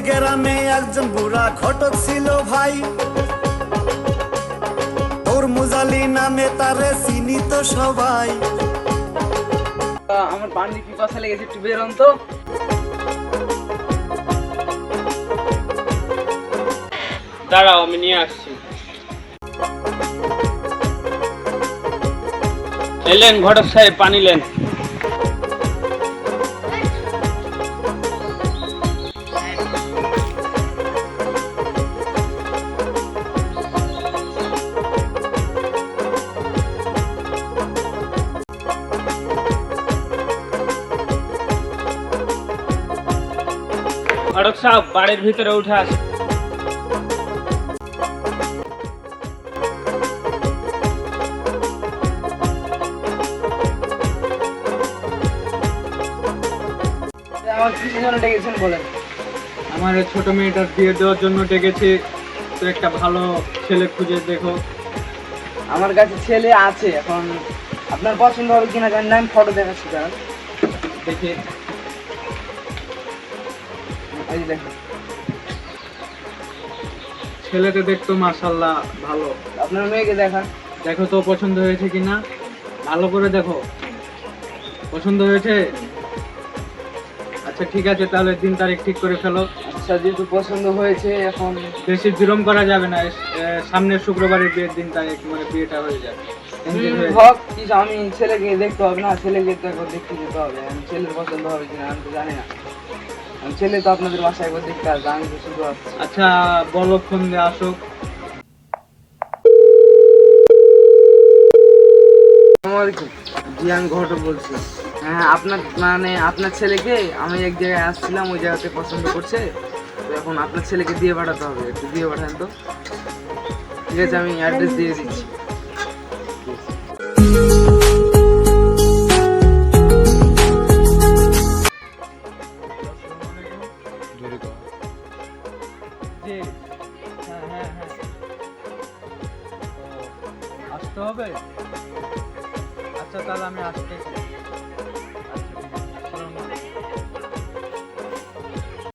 গ্রামে একজন বুড়া ঘটক ছিল ভাই, তরমুজ আলী নামে তারে চিনিত সবাই। আমার পানি পিপাসা লেগেছে, একটু বেরোন তো। দাঁড়াও, আমি নিয়ে আসছি। এলেন ঘটক সাহেব, পানি লেন। ঘটক সাহেব, বাড়ির ভিতরে উঠে আসেন। আমার কি জন্য ডেকেছেন বলেন? আমার এই ছোট মেয়েটার বিয়ে দেওয়ার জন্য ডেকেছি, তো একটা ভালো ছেলে খুঁজে দেখো। আমার কাছে ছেলে আছে, এখন আপনার পছন্দ হবে কিনা জানি না, আমি ফটো দেখাচ্ছি। কারণ দেখি, এই যে দেখুন, ছেলেটা দেখতো মাশাআল্লাহ ভালো। আপনার মেয়েকে দেখান। দেখো তো পছন্দ হয়েছে কিনা, ভালো করে দেখো। পছন্দ হয়েছে? আচ্ছা ঠিক আছে, তাহলে দিন তারিখ ঠিক করে ফেলো। আচ্ছা, যেহেতু পছন্দ হয়েছে, এখন বেশি বিলম্ব করা যাবে না, সামনের শুক্রবারের বিয়ের দিন তারিখ মানে বিয়েটা হয়ে যাবে। হোক, কিন্তু আমি ছেলেকে দেখতে হবে না, ছেলেকে তো একবার দেখতে যেতে হবে। আমি ছেলের পছন্দ হবে কিনা আমি তো জানি না, আমি ছেলে তো আপনাদের বাসায় একবার দেখতে আসবে, আমি তো শুধু আসছি। আচ্ছা বলো, ফোন দিয়ে আসুক। আসসালামু আলাইকুম। জি, আমি ঘটক বলছি। হ্যাঁ, আপনার ছেলেকে আমি এক জায়গায় আসছিলাম, ওই জায়গাতে পছন্দ করছে, তো এখন আপনার ছেলেকে দিয়ে পাঠাতে হবে, একটু দিয়ে পাঠান তো। ঠিক আছে, আমি অ্যাড্রেস দিয়ে দিচ্ছি। জি, হ্যাঁ হ্যাঁ হ্যাঁ, আসতে হবে। আচ্ছা তাহলে আমি আসতেছি।